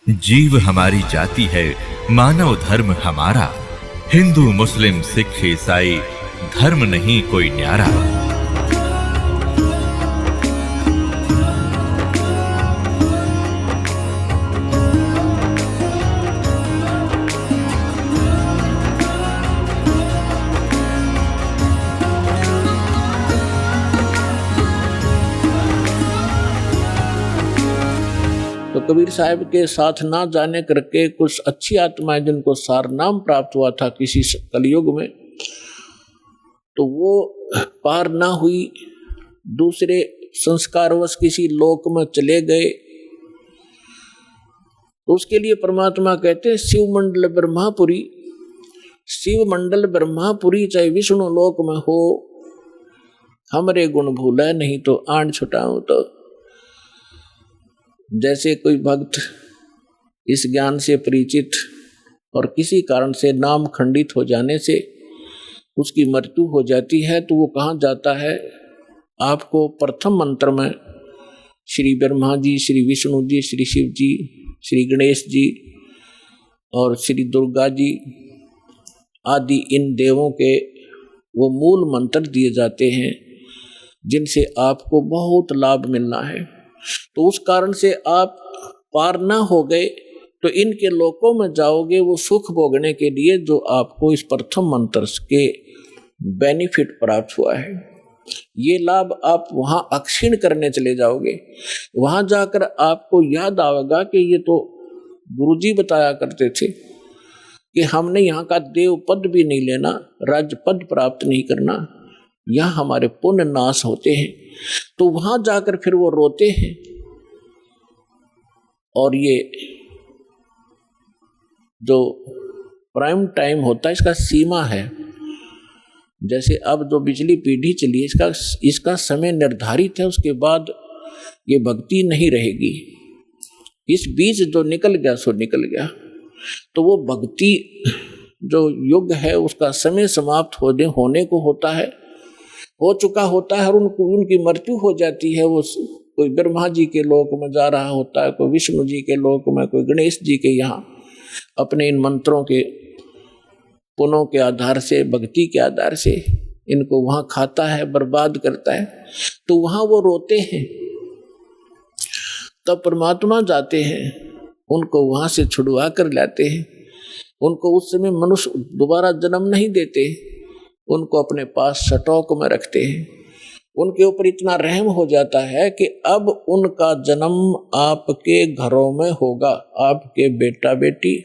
जीव हमारी जाति है, मानव धर्म हमारा। हिंदू मुस्लिम सिख ईसाई धर्म नहीं कोई न्यारा। तो कबीर साहब के साथ ना जाने करके कुछ अच्छी आत्माएं जिनको सार नाम प्राप्त हुआ था किसी कलयुग में, तो वो पार ना हुई, दूसरे संस्कारवश किसी लोक में चले गए। तो उसके लिए परमात्मा कहते हैं शिव मंडल ब्रह्मापुरी। शिव मंडल ब्रह्मापुरी चाहे विष्णु लोक में हो, हमरे गुण भूला नहीं तो आन छुटाऊं। तो जैसे कोई भक्त इस ज्ञान से परिचित और किसी कारण से नाम खंडित हो जाने से उसकी मृत्यु हो जाती है, तो वो कहाँ जाता है? आपको प्रथम मंत्र में श्री ब्रह्मा जी, श्री विष्णु जी, श्री शिव जी, श्री गणेश जी और श्री दुर्गा जी आदि इन देवों के वो मूल मंत्र दिए जाते हैं जिनसे आपको बहुत लाभ मिलना है। तो उस कारण से आप पार ना हो गए तो इनके लोकों में जाओगे वो सुख भोगने के लिए जो आपको इस प्रथम मंत्र के बेनिफिट प्राप्त हुआ है। ये लाभ आप वहां अक्षीण करने चले जाओगे। वहां जाकर आपको याद आएगा कि ये तो गुरुजी बताया करते थे कि हमने यहाँ का देव पद भी नहीं लेना, राज्य पद प्राप्त नहीं करना, यहाँ हमारे पुण्य नाश होते हैं। तो वहां जाकर फिर वो रोते हैं। और ये जो प्राइम टाइम होता है इसका सीमा है। जैसे अब जो बिजली पीढ़ी चली है इसका समय निर्धारित है, उसके बाद ये भक्ति नहीं रहेगी। इस बीच जो निकल गया सो निकल गया। तो वो भक्ति जो युग है उसका समय समाप्त होने को होता है, हो चुका होता है और उनकी मृत्यु हो जाती है। वो कोई ब्रह्मा जी के लोक में जा रहा होता है, कोई विष्णु जी के लोक में, कोई गणेश जी के यहाँ अपने इन मंत्रों के पुनों के आधार से, भक्ति के आधार से इनको वहां खाता है, बर्बाद करता है। तो वहां वो रोते हैं। तब परमात्मा जाते हैं, उनको वहां से छुड़वा कर लाते हैं। उनको उस समय मनुष्य दोबारा जन्म नहीं देते, उनको अपने पास सटोक में रखते हैं। उनके ऊपर इतना रहम हो जाता है कि अब उनका जन्म आपके घरों में होगा, आपके बेटा बेटी,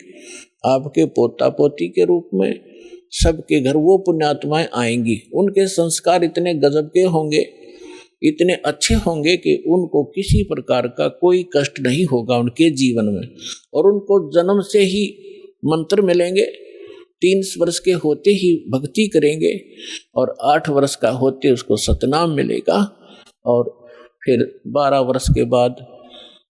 आपके पोता पोती के रूप में सबके घर वो पुण्यात्माएं आएंगी। उनके संस्कार इतने गजब के होंगे, इतने अच्छे होंगे कि उनको किसी प्रकार का कोई कष्ट नहीं होगा उनके जीवन में। और उनको जन्म से ही मंत्र मिलेंगे। 3 वर्ष के होते ही भक्ति करेंगे और 8 वर्ष का होते उसको सतनाम मिलेगा। और फिर 12 वर्ष के बाद,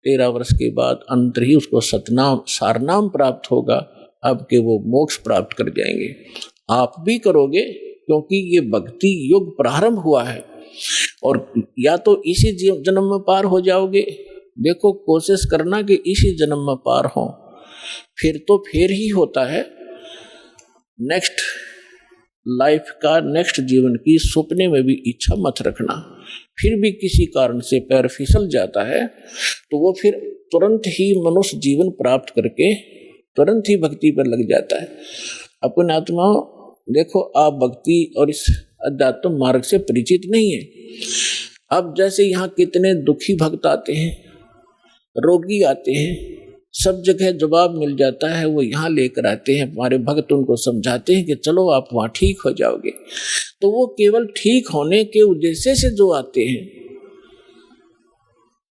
13 वर्ष के बाद अंतर ही उसको सतनाम सारनाम प्राप्त होगा। अब के वो मोक्ष प्राप्त कर जाएंगे। आप भी करोगे क्योंकि ये भक्ति युग प्रारंभ हुआ है। और या तो इसी जन्म में पार हो जाओगे, देखो कोशिश करना कि इसी जन्म में पार हो, फिर तो फिर ही होता है। नेक्स्ट लाइफ का, नेक्स्ट जीवन की सपने में भी इच्छा मत रखना। फिर भी किसी कारण से पैर फिसल जाता है तो वो फिर तुरंत ही मनुष्य जीवन प्राप्त करके तुरंत ही भक्ति पर लग जाता है। अपने आत्मा देखो, आप भक्ति और इस अध्यात्म मार्ग से परिचित नहीं है। अब जैसे यहाँ कितने दुखी भक्त आते हैं, रोगी आते हैं, सब जगह जवाब मिल जाता है, वो यहाँ लेकर आते हैं। हमारे भक्त उनको समझाते हैं कि चलो आप वहाँ ठीक हो जाओगे। तो वो केवल ठीक होने के उद्देश्य से जो आते हैं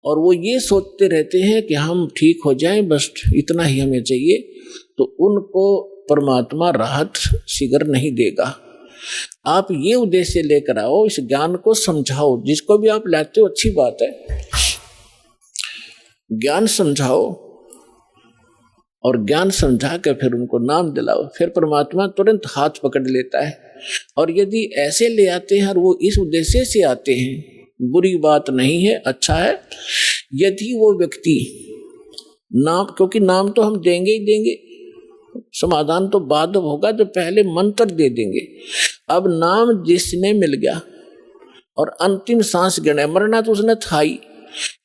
और वो ये सोचते रहते हैं कि हम ठीक हो जाएं, बस इतना ही हमें चाहिए, तो उनको परमात्मा राहत शीघ्र नहीं देगा। आप ये उद्देश्य लेकर आओ, इस ज्ञान को समझाओ। जिसको भी आप लाते हो अच्छी बात है, ज्ञान समझाओ और ज्ञान समझा कर फिर उनको नाम दिलाओ। फिर परमात्मा तुरंत हाथ पकड़ लेता है। और यदि ऐसे ले आते हैं और वो इस उद्देश्य से आते हैं, बुरी बात नहीं है, अच्छा है। यदि वो व्यक्ति नाम, क्योंकि नाम तो हम देंगे ही देंगे, समाधान तो बाद होगा, तो पहले मंत्र दे देंगे। अब नाम जिसने मिल गया और अंतिम सांस गिने, मरना तो उसने था ही,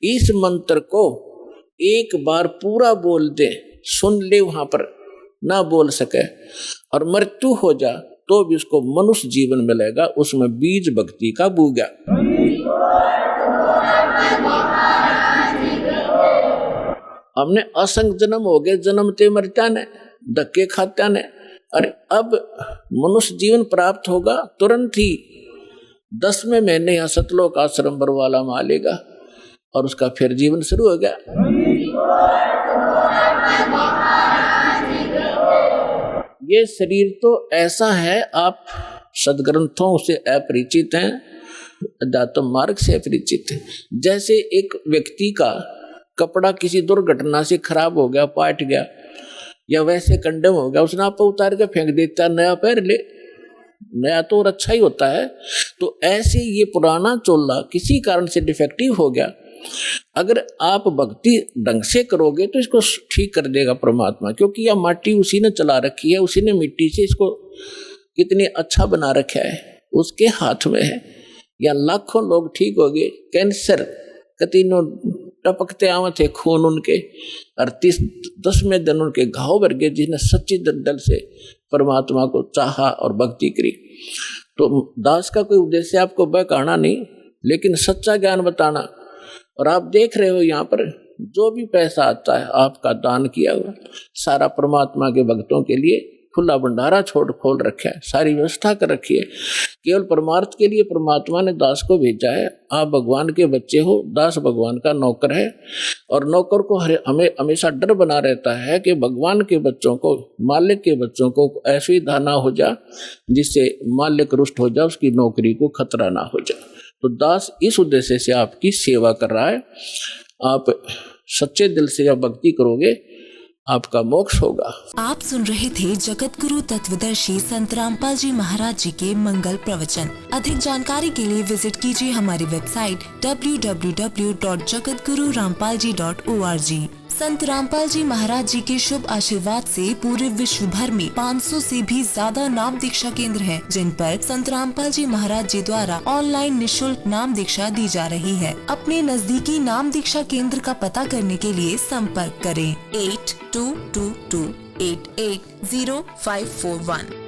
इस मंत्र को एक बार पूरा बोल दे, सुन ले, वहां पर ना बोल सके और मृत्यु हो जा तो भी उसको मनुष्य जीवन मिलेगा, उसमें बीज भक्ति का बूगा। हमने असंख्य जन्म हो गए, जन्मते मरता ने, धक्के खाता ने, अरे अब मनुष्य जीवन प्राप्त होगा तुरंत ही 10वें महीने या सतलोक आश्रम बरवाला में आ लेगा और उसका फिर जीवन शुरू हो गया। ये शरीर तो ऐसा है, आप सदग्रंथों से अपरिचित हैं, अध्यात्म मार्ग से अपरिचित हैं। जैसे एक व्यक्ति का कपड़ा किसी दुर्घटना से खराब हो गया, पाट गया या वैसे कंडम हो गया, उसने आप उतार के फेंक देता, नया पहन ले, नया तो और अच्छा ही होता है। तो ऐसे ये पुराना चोला किसी कारण से डिफेक्टिव हो गया, अगर आप भक्ति ढंग से करोगे तो इसको ठीक कर देगा परमात्मा, क्योंकि यह माटी उसी ने चला रखी है, उसी ने मिट्टी से इसको कितनी अच्छा बना रखा है, उसके हाथ में है। या लाखों लोग ठीक हो गए, कैंसर कतीनों टपकते आवे थे खून उनके, और 10वें दिन उनके घाव भर गए, जिसने सच्ची दिल से परमात्मा को चाहा और भक्ति करी। तो दास का कोई उद्देश्य आपको बहकाना नहीं, लेकिन सच्चा ज्ञान बताना। और आप देख रहे हो यहाँ पर जो भी पैसा आता है आपका दान किया हुआ सारा परमात्मा के भक्तों के लिए खुला भंडारा खोल रखा है, सारी व्यवस्था कर रखी है। केवल परमार्थ के लिए परमात्मा ने दास को भेजा है। आप भगवान के बच्चे हो, दास भगवान का नौकर है, और नौकर को हमें हमेशा डर बना रहता है कि भगवान के बच्चों को, मालिक के बच्चों को ऐसी दाना हो जा जिससे मालिक रुष्ट हो जाए, उसकी नौकरी को खतरा ना हो जाए। तो दास इस उद्देश्य से आपकी सेवा कर रहा है। आप सच्चे दिल से जब भक्ति करोगे आपका मोक्ष होगा। आप सुन रहे थे जगत गुरु तत्वदर्शी संत रामपाल जी महाराज जी के मंगल प्रवचन। अधिक जानकारी के लिए विजिट कीजिए हमारी वेबसाइट www.jagatgururampalji.org। संत रामपाल जी महाराज जी के शुभ आशीर्वाद से पूरे विश्व भर में 500 से भी ज्यादा नाम दीक्षा केंद्र हैं, जिन पर संत रामपाल जी महाराज जी द्वारा ऑनलाइन निशुल्क नाम दीक्षा दी जा रही है। अपने नजदीकी नाम दीक्षा केंद्र का पता करने के लिए संपर्क करें 8222880541।